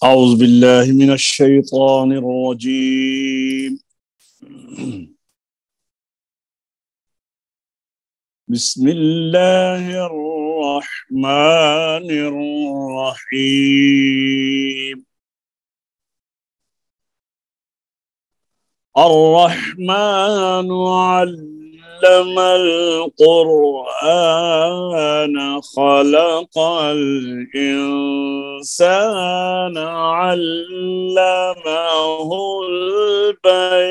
أعوذ بالله من الشيطان الرجيم. بسم الله الرحمن الرحيم. الرحمن علم القرآن خلق الإنسان علمه البيان.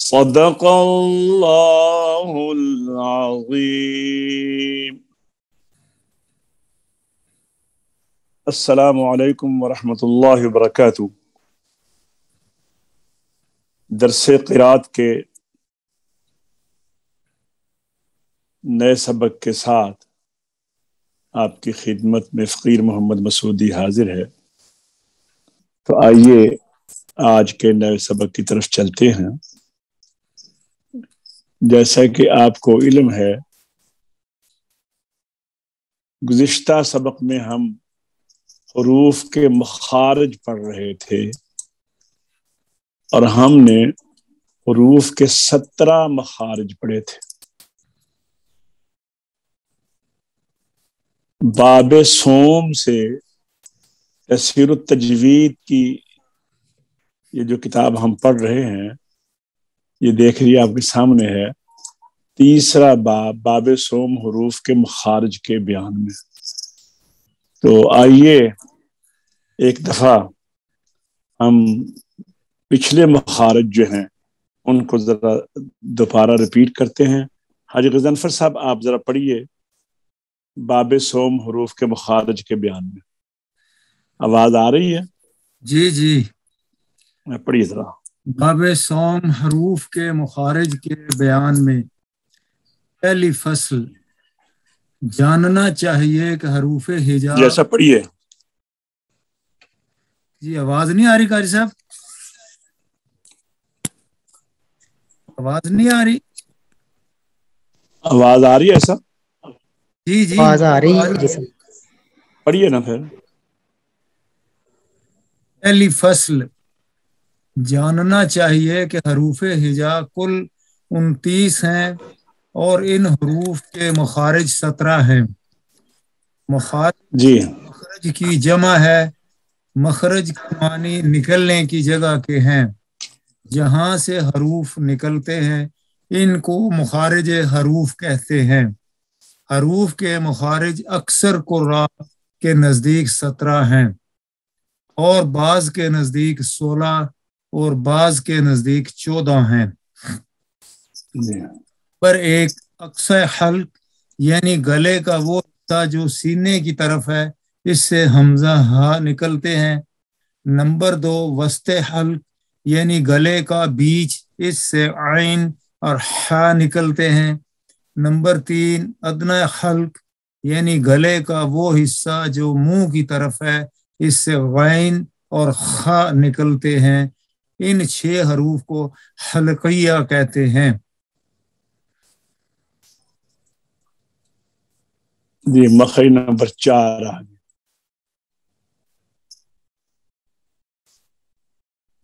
صدق الله العظيم. السلام علیکم ورحمۃ اللہ وبرکاتہ. درس قرات کے نئے سبق کے ساتھ آپ کی خدمت میں فقیر محمد مسعودی حاضر ہے. تو آئیے آج کے نئے سبق کی طرف چلتے ہیں. جیسا کہ آپ کو علم ہے، گزشتہ سبق میں ہم حروف کے مخارج پڑھ رہے تھے اور ہم نے حروف کے 17 مخارج پڑھے تھے. باب سوم سے تفسیر التجوید کی یہ جو کتاب ہم پڑھ رہے ہیں، یہ دیکھ لیے آپ کے سامنے ہے. تیسرا باب سوم حروف کے مخارج کے بیان میں. تو آئیے ایک دفعہ ہم پچھلے مخارج جو ہیں ان کو ذرا دوبارہ ریپیٹ کرتے ہیں. حاجی غضنفر صاحب آپ ذرا پڑھیے باب سوم حروف کے مخارج کے بیان میں. آواز آ رہی ہے؟ جی پڑھیے ذرا. باب سوم حروف کے مخارج کے بیان میں. پہلی فصل، جاننا چاہیے کہ حروف ہجا. جیسا پڑھیے. جی آواز نہیں آ رہی قاری صاحب؟ آواز نہیں آ رہی؟ آواز آ رہی ہے ایسا؟ جی آواز آ رہی ہے. پڑھیے نا پھر. پہلی فصل، جاننا چاہیے کہ حروف ہجا کل 29 ہیں اور ان حروف کے مخارج 17 ہیں. مخرج کی جمع ہے. مخرج کے معنی نکلنے کی جگہ کے ہیں. جہاں سے حروف نکلتے ہیں ان کو مخارج حروف کہتے ہیں. حروف کے مخارج اکثر قراء کے نزدیک 17 ہیں اور بعض کے نزدیک 16 اور بعض کے نزدیک 14 ہیں. پر ایک اقصی حلق یعنی گلے کا وہ حصہ جو سینے کی طرف ہے، اس سے حمزہ ہا نکلتے ہیں. نمبر 2 وسط حلق یعنی گلے کا بیچ، اس سے عین اور حا نکلتے ہیں. نمبر 3 ادنی حلق یعنی گلے کا وہ حصہ جو منہ کی طرف ہے، اس سے غین اور خا نکلتے ہیں. ان 6 حروف کو حلقیہ کہتے ہیں. جی مخرج نمبر 4 آ گیا.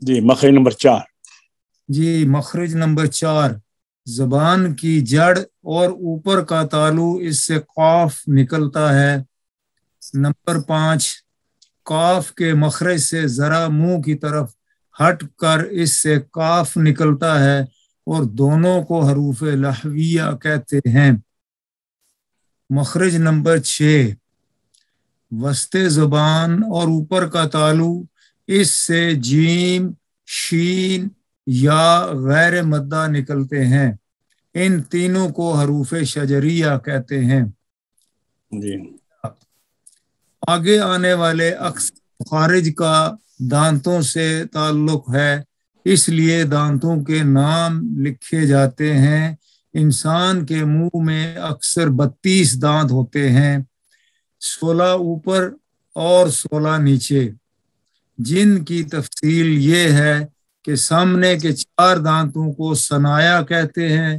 جی مخرج نمبر 4. جی مخرج نمبر 4، زبان کی جڑ اور اوپر کا تالو، اس سے قاف نکلتا ہے. نمبر 5 قاف کے مخرج سے ذرا منہ کی طرف ہٹ کر اس سے کاف نکلتا ہے اور دونوں کو حروف لحویہ کہتے ہیں. مخرج نمبر 6، وسط زبان اور اوپر کا تالو، اس سے جیم، شین یا غیر مدہ نکلتے ہیں. ان تینوں کو حروف شجریہ کہتے ہیں. جی آگے آنے والے اکثر مخارج کا دانتوں سے تعلق ہے، اس لیے دانتوں کے نام لکھے جاتے ہیں. انسان کے منہ میں اکثر 32 دانت ہوتے ہیں، 16 اوپر اور 16 نیچے، جن کی تفصیل یہ ہے کہ سامنے کے 4 دانتوں کو ثنایا کہتے ہیں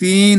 3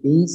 20,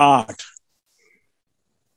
8,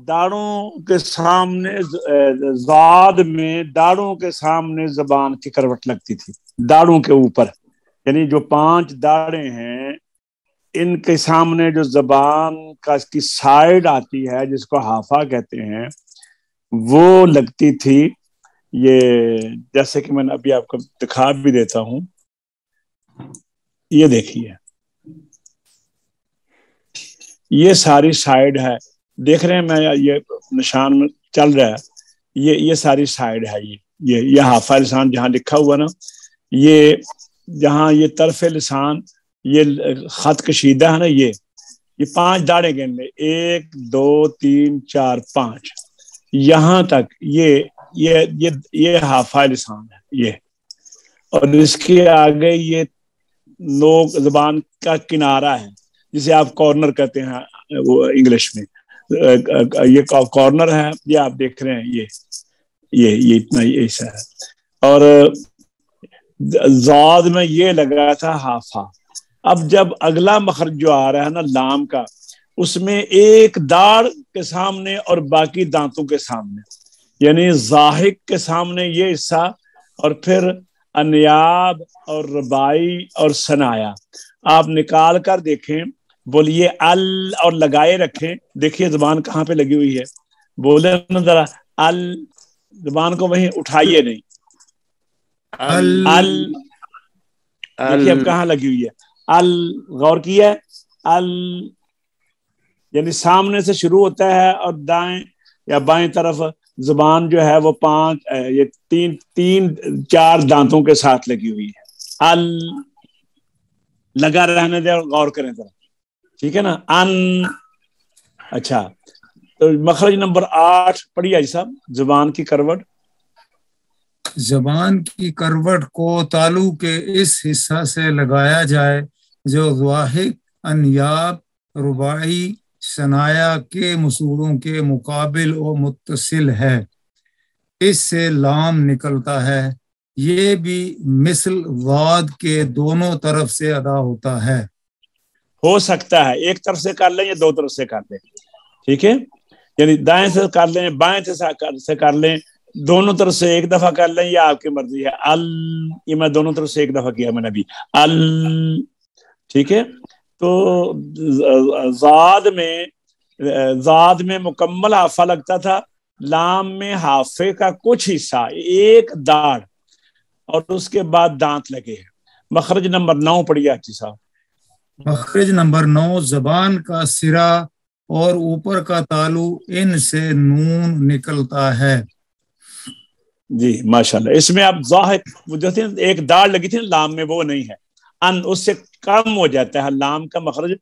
داڑوں کے سامنے زاد میں داڑوں کے سامنے زبان کی کروٹ لگتی تھی، داڑوں کے اوپر، یعنی جو 5 داڑیں ہیں ان کے سامنے جو زبان کا اس کی سائڈ آتی ہے جس کو ہافا کہتے ہیں وہ لگتی تھی۔ یہ جیسے کہ میں نے ابھی آپ کو دکھا بھی دیتا ہوں، یہ دیکھیے یہ ساری سائڈ ہے، دیکھ رہے ہیں میں یہ نشان چل رہا ہے، یہ ساری سائڈ ہے، یہ ہافا لسان جہاں لکھا ہوا نا، یہ جہاں یہ طرف لسان یہ خط کشیدہ ہے نا، یہ 5 داڑیں گن لیں، 1 2 3 4 5 یہاں تک یہ ہافا لسان ہے یہ، اور اس کے آگے یہ لوگ زبان کا کنارہ ہے جسے آپ کارنر کہتے ہیں وہ انگلش میں، یہ کارنر ہے، یہ آپ دیکھ رہے ہیں یہ اتنا ایسا ہے، اور زاد میں یہ لگا تھا ہافا۔ اب جب اگلا مخرج جو آ رہا ہے نا لام کا، اس میں ایک داڑ کے سامنے اور باقی دانتوں کے سامنے، یعنی ضاحک کے سامنے یہ حصہ، اور پھر انیاب اور ربائی اور ثنایا آپ نکال کر دیکھیں، بولیے ال اور لگائے رکھیں، دیکھیے زبان کہاں پہ لگی ہوئی ہے، بولے نا ذرا ال، زبان کو وہیں اٹھائیے نہیں، ال دیکھیے اب کہاں لگی ہوئی ہے، ال غور کیا ہے، ال یعنی سامنے سے شروع ہوتا ہے اور دائیں یا بائیں طرف زبان جو ہے وہ 5 یہ 3 4 دانتوں کے ساتھ لگی ہوئی ہے، ال لگا رہنے دے اور غور کریں ذرا، ٹھیک ہے نا، ان۔ اچھا تو مخرج نمبر 8 پڑھیے جی صاحب، زبان کی کروٹ۔ زبان کی کروٹ کو تالو کے اس حصہ سے لگایا جائے جو ضاحک، انیاب، رباعی، ثنایا کے مسوروں کے مقابل و متصل ہے، اس سے لام نکلتا ہے، یہ بھی مثل ضاد کے دونوں طرف سے ادا ہوتا ہے۔ ہو سکتا ہے ایک طرف سے کر لیں یا 2 طرف سے کر لیں، ٹھیک ہے، یعنی دائیں سے کر لیں بائیں سے کر لیں، دونوں طرف سے ایک دفعہ کر لیں، یا آپ کی مرضی ہے۔ ال یہ میں دونوں طرف سے ایک دفعہ کیا میں نے ابھی، ال، ٹھیک ہے۔ تو زاد میں مکمل ہافہ لگتا تھا، لام میں ہافے کا کچھ حصہ، ایک داڑ اور اس کے بعد دانت لگے ہیں۔ مخرج نمبر 9 پڑھیے آچی صاحب۔ مخرج نمبر 9، زبان کا سرا اور اوپر کا تالو ان سے نون نکلتا ہے۔ جی ماشاءاللہ، اس میں آپ ظاہر جو تھی ایک داڑ لگی تھی لام میں وہ نہیں ہے، ان اس سے کم ہو جاتا ہے، لام کا مخرج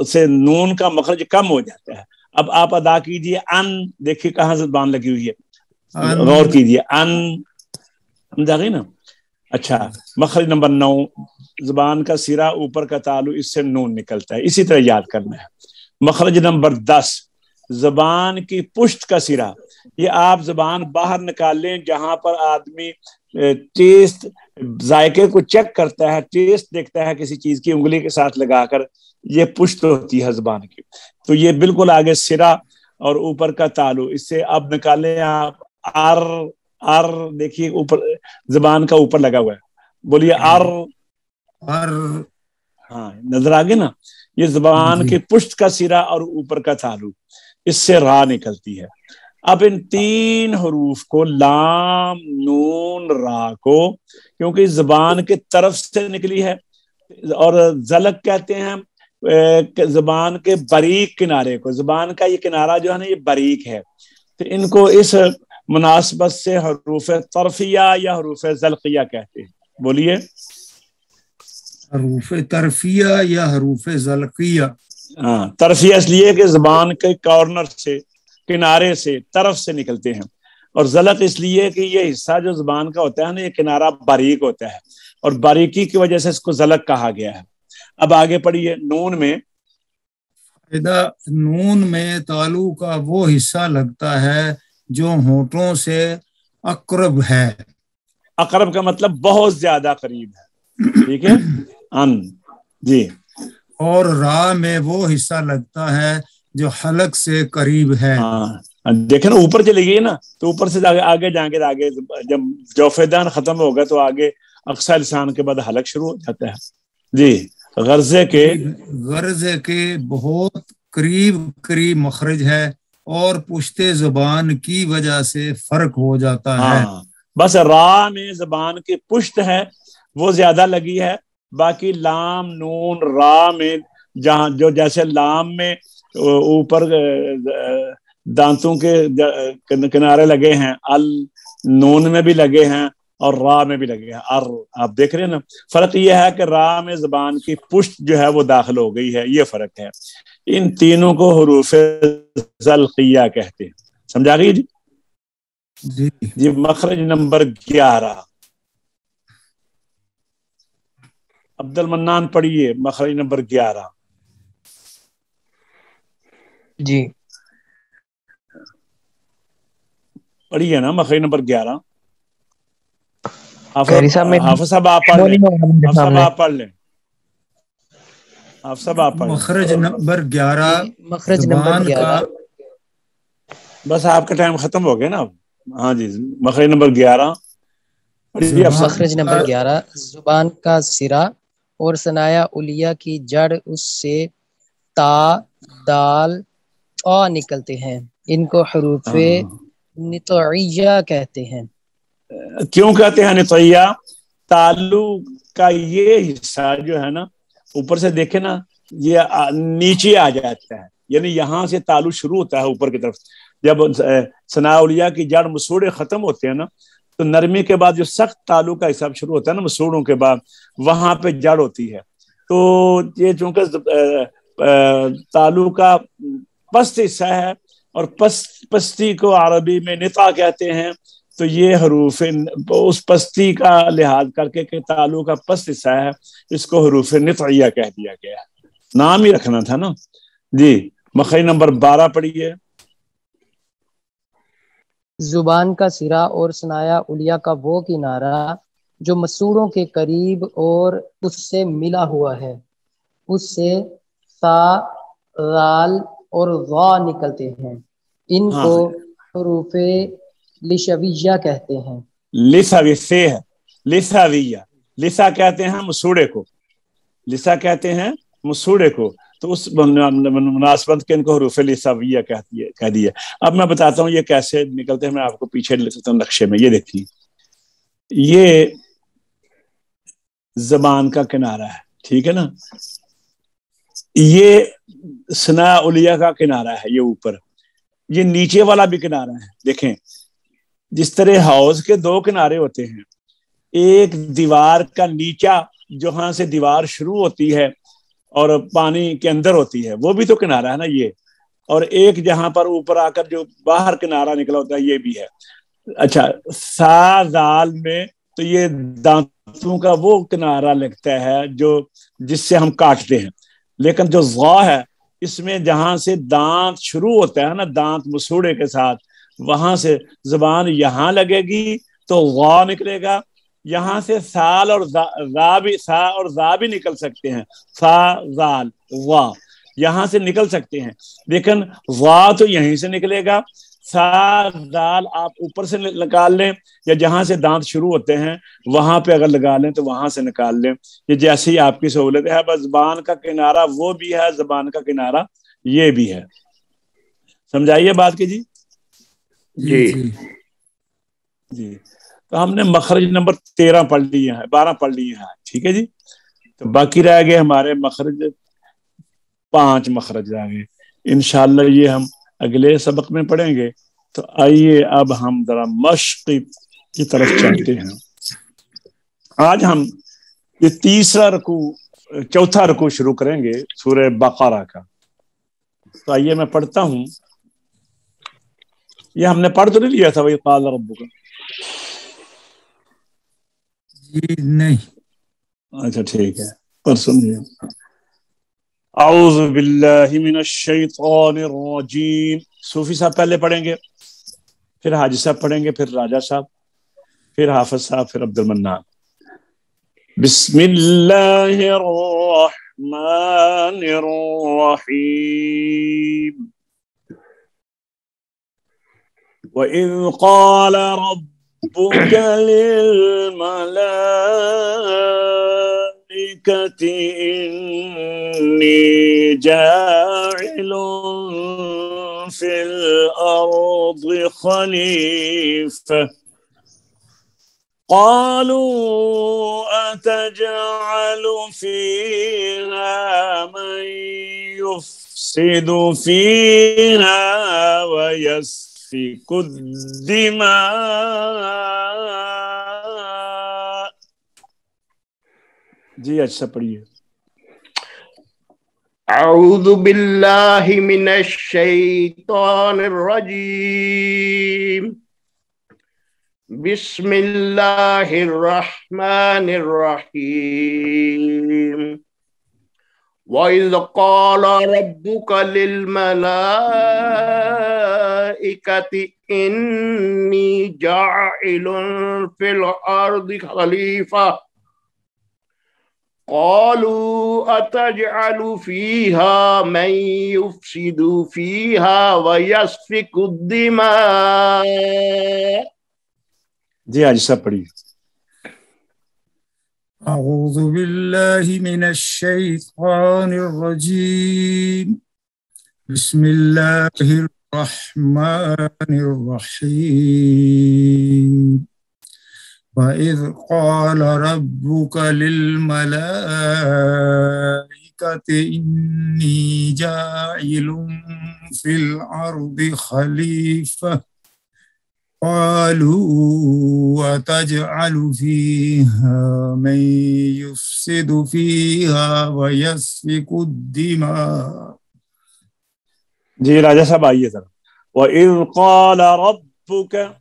سے نون کا مخرج کم ہو جاتا ہے۔ اب آپ ادا کیجئے ان، دیکھیے کہاں زبان لگی ہوئی ہے، غور کیجئے، ان سمجھا گئی نا۔ اچھا مخرج نمبر 9، زبان کا سرا اوپر کا تالو اس سے نون نکلتا ہے، اسی طرح یاد کرنا ہے۔ مخرج نمبر 10، زبان کی پشت کا سرا، یہ آپ زبان باہر نکال لیں جہاں پر آدمی ٹیسٹ ذائقے کو چیک کرتا ہے، ٹیسٹ دیکھتا ہے کسی چیز کی انگلی کے ساتھ لگا کر، یہ پشت ہوتی ہے زبان کی، تو یہ بالکل آگے سرا اور اوپر کا تالو، اس سے اب نکالیں آپ ار دیکھیے اوپر زبان کا اوپر لگا ہوا ہے، بولیے ار، ہاں نظر آگے نا، یہ زبان کی پشت کا سرا اور اوپر کا تالو، اس سے را نکلتی ہے۔ اب ان 3 حروف کو لام نون را کو، کیونکہ زبان کی طرف سے نکلی ہے، اور زلق کہتے ہیں زبان کے باریک کنارے کو، زبان کا یہ کنارہ جو ہے نا یہ باریک ہے، تو ان کو اس مناسبت سے حروف طرفیہ یا حروف زلقیہ کہتے ہیں، بولیے حروف طرفیہ یا حروف زلقیہ۔ ہاں طرفیہ اس لیے کہ زبان کے کارنر سے، کنارے سے، طرف سے نکلتے ہیں، اور زلق اس لیے کہ یہ حصہ جو زبان کا ہوتا ہے نا یہ کنارہ باریک ہوتا ہے، اور باریکی کی وجہ سے اس کو زلق کہا گیا ہے۔ اب آگے پڑھیے، نون میں نون میں تالو کا وہ حصہ لگتا ہے جو ہونٹوں سے اقرب ہے، اقرب کا مطلب بہت زیادہ قریب ہے، ٹھیک ہے، ان، جی، اور را میں وہ حصہ لگتا ہے جو حلق سے قریب ہے. ہاں دیکھیں نا اوپر چلی گئی نا، تو اوپر سے آگے جائیں گے، آگے جب جوفیدان ختم ہوگا تو آگے اقصی لسان کے بعد حلق شروع ہو جاتا ہے. جی غرضے کے بہت قریب مخرج ہے اور پشت زبان کی وجہ سے فرق ہو جاتا ہے. ہاں بس را میں زبان کی پشت ہے وہ زیادہ لگی ہے، باقی لام نون را میں جہاں جو جیسے لام میں اوپر دانتوں کے کنارے لگے ہیں، نون میں بھی لگے ہیں اور را میں بھی لگے ہیں. آپ دیکھ رہے ہیں نا، فرق یہ ہے کہ را میں زبان کی پشت جو ہے وہ داخل ہو گئی ہے، یہ فرق ہے. ان تینوں کو حروف زلقیہ کہتے ہیں. سمجھا گئی جی؟ جی مخرج نمبر 11 عبد المنان پڑھیے مخرج نمبر 11. جی پڑھیے نا مخرج نمبر 11. حافظ صاحب آپ پڑھ لیں، حافظ صاحب آپ پڑھ لیں، حافظ صاحب آپ پڑھ لیں. مخرج نمبر 11 مخرج نمبر 11 بس آپ کا ٹائم ختم ہو گیا نا اب. ہاں جی مخرج نمبر 11 مخرج نمبر 11 زبان کا سرا اور ثنایا علیہ کی جڑ اس سے تا دال آ نکلتے ہیں، ان کو حروف نطعیہ کہتے ہیں. کیوں کہتے ہیں نطعیہ؟ تالو کا یہ حصہ جو ہے نا اوپر سے دیکھیں نا یہ نیچے آ جاتا ہے، یعنی یہاں سے تالو شروع ہوتا ہے اوپر کی طرف. جب ثناء اولیاء کی جڑ مسوڑے ختم ہوتے ہیں نا تو نرمی کے بعد جو سخت تالو کا حساب شروع ہوتا ہے نا مسوڑوں کے بعد، وہاں پہ جڑ ہوتی ہے. تو یہ چونکہ تالو کا پست حصہ ہے اور پستی کو عربی میں نطع کہتے ہیں، تو یہ حروف اس پستی کا لحاظ کر کے کہ تالو کا پست حصہ ہے اس کو حروف نطعیہ کہہ دیا گیا ہے، نام ہی رکھنا تھا نا. جی مخرج نمبر 12 پڑھیے. زبان کا سرا اور ثنایا علیہ کا وہ کنارہ جو مسوڑوں کے قریب اور اس سے ملا ہوا ہے، اس سے سا غال اور غا نکلتے ہیں، ان ہاں کو حروف لشویہ کہتے ہیں. لساویہ ہے، لساویہ لسا کہتے ہیں مسوڑے کو، لسا کہتے ہیں مسوڑے کو، تو اس مناسبت کے ان کو حروف لساویہ کہہ دیا. اب میں بتاتا ہوں یہ کیسے نکلتے ہیں، میں آپ کو پیچھے لے سکتا ہوں نقشے میں. یہ دیکھیے یہ زبان کا کنارہ ہے، ٹھیک ہے نا، یہ ثناء علیہ کا کنارہ ہے، یہ اوپر، یہ نیچے والا بھی کنارہ ہے. دیکھیں جس طرح حوض کے 2 کنارے ہوتے ہیں، ایک دیوار کا نیچا جہاں سے دیوار شروع ہوتی ہے اور پانی کے اندر ہوتی ہے وہ بھی تو کنارہ ہے نا یہ، اور ایک جہاں پر اوپر آ کر جو باہر کنارہ نکلا ہوتا ہے یہ بھی ہے. اچھا سا زال میں تو یہ دانتوں کا وہ کنارہ لگتا ہے جو جس سے ہم کاٹتے ہیں، لیکن جو ضا ہے اس میں جہاں سے دانت شروع ہوتا ہے نا دانت مسوڑے کے ساتھ، وہاں سے زبان یہاں لگے گی تو غا نکلے گا. یہاں سے سال اور زا بھی نکل سکتے ہیں، سا زال وا یہاں سے نکل سکتے ہیں، لیکن وا تو یہیں سے نکلے گا. سا زال آپ اوپر سے نکال لیں یا جہاں سے دانت شروع ہوتے ہیں وہاں پہ اگر لگا لیں تو وہاں سے نکال لیں. یہ جیسے ہی آپ کی سہولت ہے، بس زبان کا کنارہ وہ بھی ہے، زبان کا کنارہ یہ بھی ہے. سمجھائیے بات کی. جی جی تو ہم نے مخرج نمبر 13 پڑھ لیے ہیں، 12 پڑھ لیے ہیں، ٹھیک ہے جی. تو باقی رہ گئے ہمارے مخرج 5 مخرج رہ گئے. انشاءاللہ یہ ہم اگلے سبق میں پڑھیں گے. تو آئیے اب ہم ذرا مشق کی طرف چلتے ہیں. آج ہم یہ چوتھا رکوع شروع کریں گے سورہ بقرہ کا. تو آئیے میں پڑھتا ہوں. یہ ہم نے پڑھ تو نہیں لیا تھا وہی قال ربک؟ جی نہیں. اچھا ٹھیک ہے، پر سنیے. اعوذ باللہ من الشیطان الرجیم. صوفی صاحب پہلے پڑھیں گے، پھر حاجی صاحب پڑھیں گے، پھر راجہ صاحب، پھر حافظ صاحب، پھر عبد المنان. بسم اللہ الرحمن الرحمن الرحيم وإذ قال ربك للملائكة إني جاعل في الأرض خليفة قالوا أتجعل فيها من يفسد فيها ويسفك الدماء جی اچھا پڑھیے اعوذ باللہ من الشیطان الرجیم بسم اللہ الرحمن الرحیم وَإِذْ قَالَ رَبُّكَ لِلْمَلَائِكَةِ إِنِّي جَاعِلٌ فِي الْأَرْضِ خَلِيفَةً قَالُوا أَتَجْعَلُ فِيهَا مَن يُفْسِدُ فِيهَا وَيَسْفِكُ الدِّمَاءَ جی آج سب پڑھیے أعوذ بالله من الشيطان الرجيم بسم الله الرحمن الرحيم وَإِذْ قَالَ رَبُّكَ لِلْمَلَائِكَةِ إِنِّي جَاعِلٌ فِي الْأَرْضِ خَلِيفَةً قالوا أتجعل فيها من يفسد فيها ويسفك الدماء جی راجہ صاحب آئیے ذرا وَإِذْ قَالَ رَبُّكَ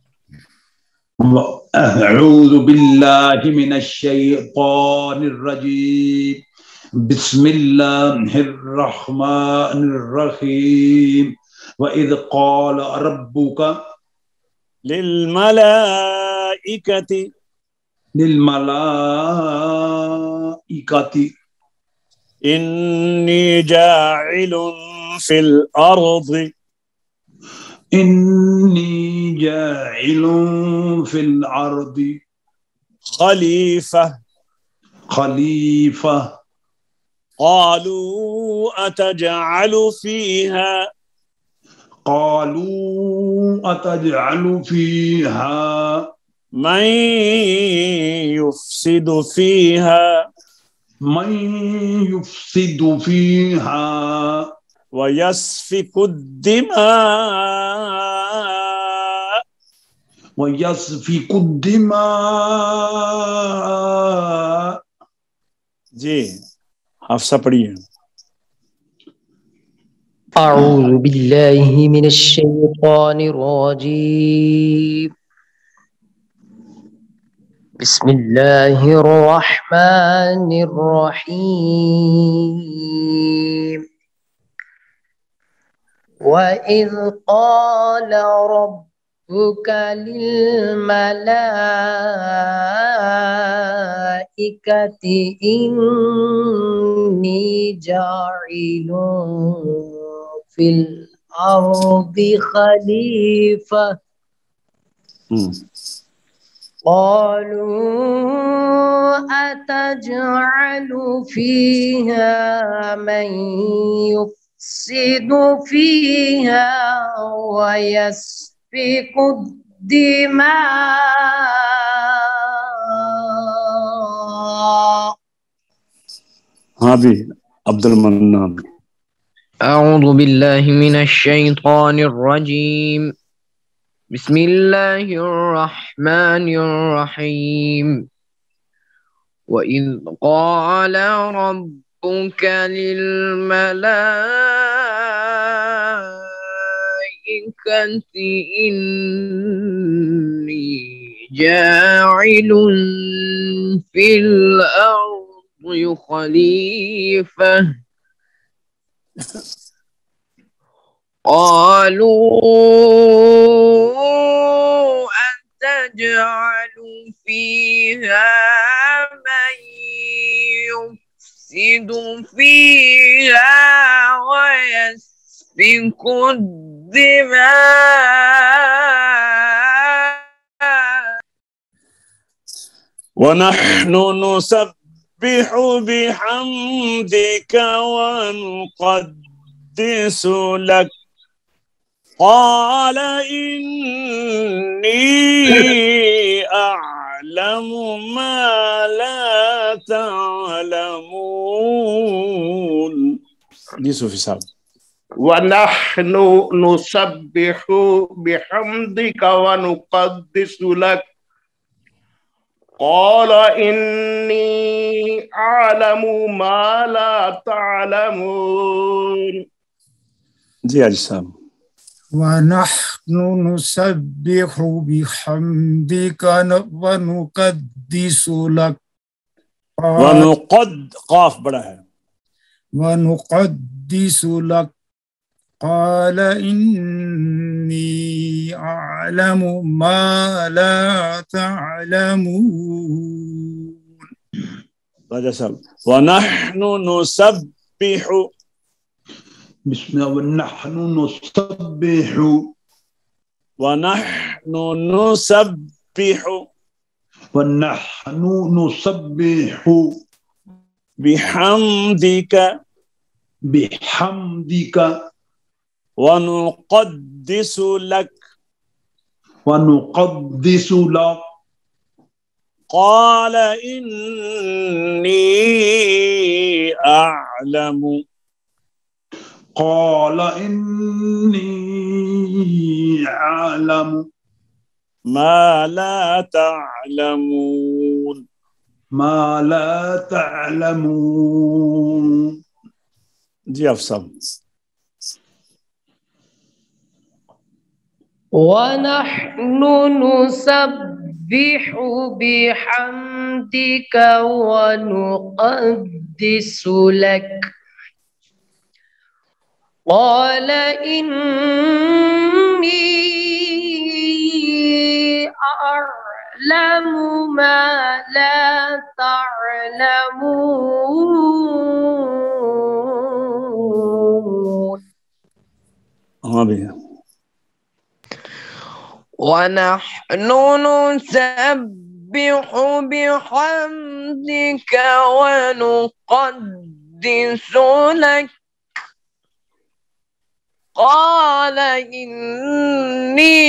أعوذ بالله من الشيطان الرجيم بسم الله الرحمن الرحيم وإذ قال ربك للملائكة إني جاعل في الأرض إني جاعل في الأرض خليفة قالوا أتجعل فيها من يفسد فيها ويسفك الدماء جی حفصہ پڑھیے أعوذ بالله من الشيطان الرجيم بسم الله الرحمن الرحيم وَإِذْ قَالَ رَبُّكَ لِلْمَلَائِكَةِ إِنِّي جَاعِلٌ في الأرض خليفة قالوا أتجعل فيها من يفسد فيها ويسفك الدماء ہاں بھی عبد المنان أعوذ بالله من الشيطان الرجيم بسم الله الرحمن الرحيم وإذ قال ربك للملائكة إني جاعل في الأرض خليفة قالوا أتجعل فيها من يفسد فيها ويسفك الدماء ونحن نسبح بحمدك ونقدس لك قال إني أعلم ما لا تعلمون. جی صوفی صاحب. وَنَحْنُ نُسَبِّحُ بِحَمْدِكَ وَنُقَدِّسُ لَكَ قَالَ إِنِّي أَعْلَمُ مَا لَا تَعْلَمُونَ. جی حاجی صاحب. وَنَحْنُ نُسَبِّحُ بِحَمْدِكَ وَنُقَدِّسُ لَكَ قاف بڑا ہے. وَنُقَدِّسُ لَكَ قَالَ إِنِّي أَعْلَمُ مَا لَا تَعْلَمُونَ. راجہ صاحب. وَنَحْنُ نُسَبِّحُ بسم الله. ونحن نسبح ونحن نسبح ونحن نسبح بحمدك بحمدك ونقدس لك ونقدس لك قال إني أعلم قال إني أعلم ما لا تعلمون. ما لا تعلمون. جی افسر. ونحن نسبح بحمدك ونقدس لك قال إني أعلم ما لا تعلمون. ہاں بھی. ونحن نسبح بحمدك ونقدس لك قال إني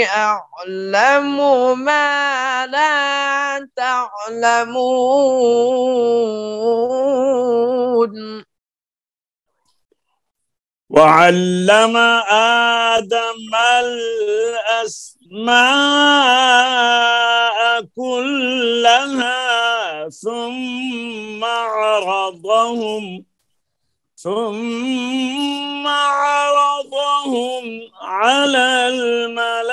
أعلم ما لا تعلمون. وعلم آدم الأسماء كلها ثم عرضهم على الملائكة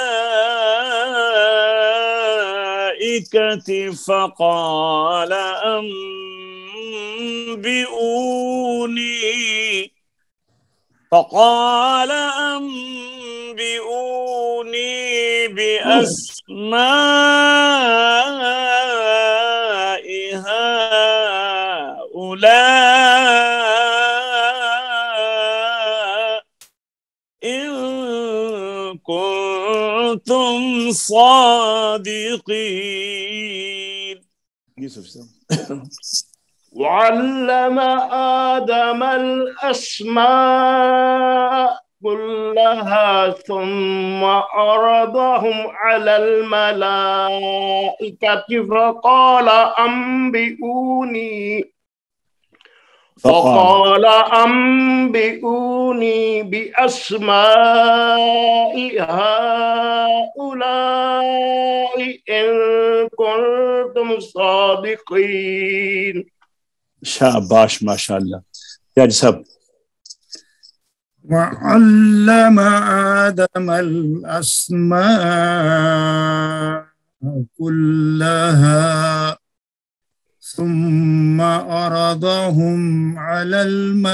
فقال أنبئوني بأسماء هؤلاء إن كنتم صادقين. وعلم آدم الأسماء كلها ثم عرضهم على الملائكة فقال أنبئوني بأسماء هؤلاء إن كنتم صادقين. شاباش ما شاء الله. يا جسب. وعلم آدم الأسماء كلها ثم عرضهم على الملائكة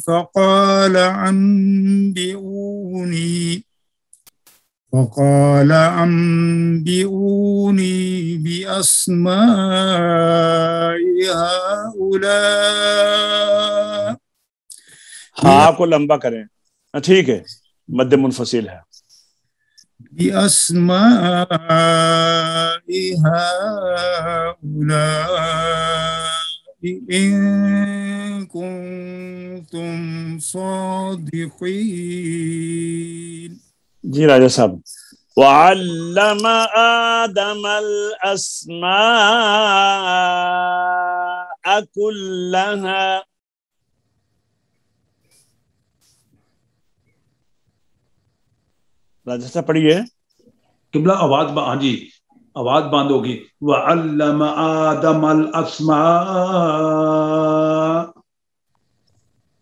فقال أنبئوني فقال أنبئوني بأسماء هؤلاء. ہاں کو لمبا کریں. ٹھیک ہے، مد منفصل ہے. بأسماء هؤلاء إن كنتم صادقين. جی راجہ صاحب. وعلم آدم الأسماء كلها. راجہ صاحب پڑھیے. قبلہ آواز ہاں جی آواز بند ہوگی. وعلم آدم الاسماء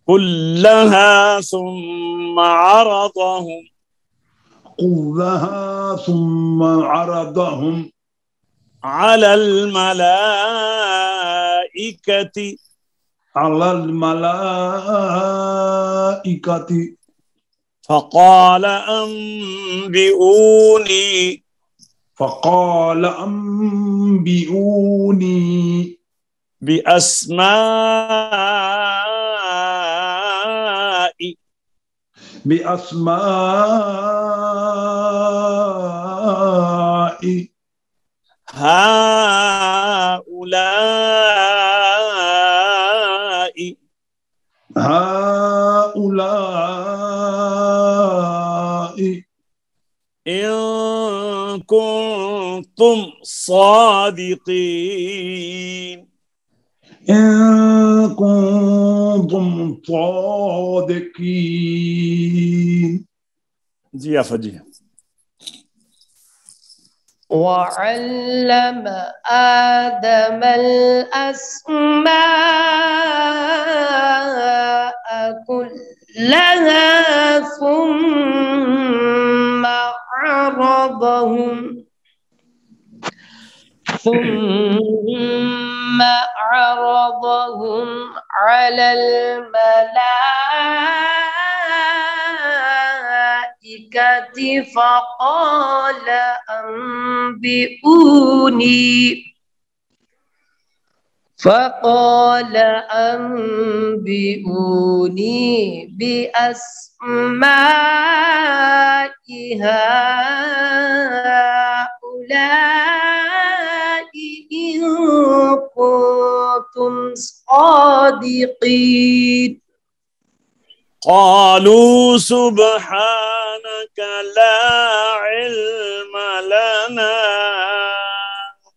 كلها ثم عرضهم كلها ثم عرضهم على الملائكة على الملائكة فقال أنبئوني فقال أنبئوني بأسماء هؤلاء إن كنتم صادقين. إن كنتم صادقين. جی آفت جی. وعلم آدم الأسماء كلها ثم عرضهم على الملائكة فقال أنبئوني بأسماء هؤلاء إن كنتم صادقين. قالوا سبحانك لا علم لنا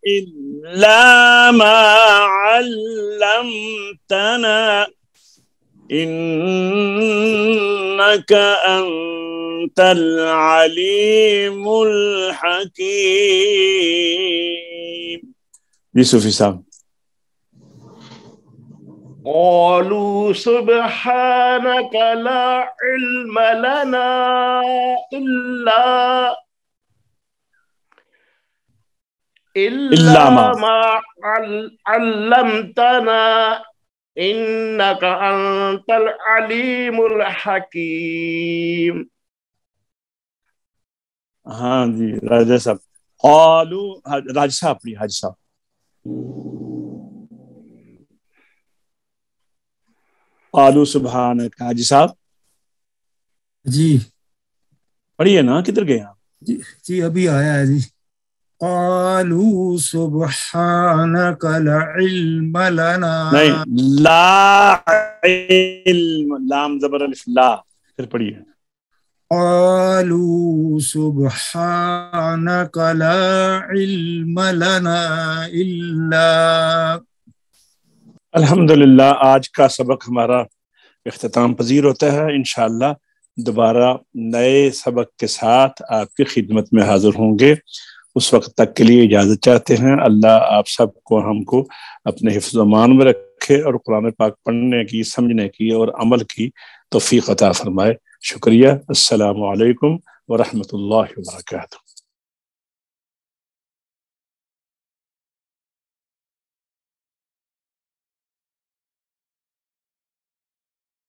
إلا ما علمتنا إنك أنت العليم الحكيم. جی صوفی صاحب. قالوا سبحانك لا علم لنا إلا ما علمتنا إنك أنت العليم الحكيم. ہاں جی راجہ صاحب. قالوا راجہ صاحب پڑھیے. حاج صاحب قالوا سبحانك. حاجی صاحب جی پڑھیے نا. کدھر گئے آپ؟ جی ابھی آیا ہے جی. قالوا سبحانك لا علم لنا. نہیں، لا علم، لام زبر الف لا. پھر پڑھیے. قالوا سبحانك لا علم لنا إلا. الحمدللہ آج کا سبق ہمارا اختتام پذیر ہوتا ہے. انشاءاللہ دوبارہ نئے سبق کے ساتھ آپ کی خدمت میں حاضر ہوں گے. اس وقت تک کے لیے اجازت چاہتے ہیں. اللہ آپ سب کو ہم کو اپنے حفظ و امان میں رکھے اور قرآن پاک پڑھنے کی، سمجھنے کی اور عمل کی توفیق عطا فرمائے. شکریہ. السلام علیکم ورحمۃ اللہ وبرکاتہ.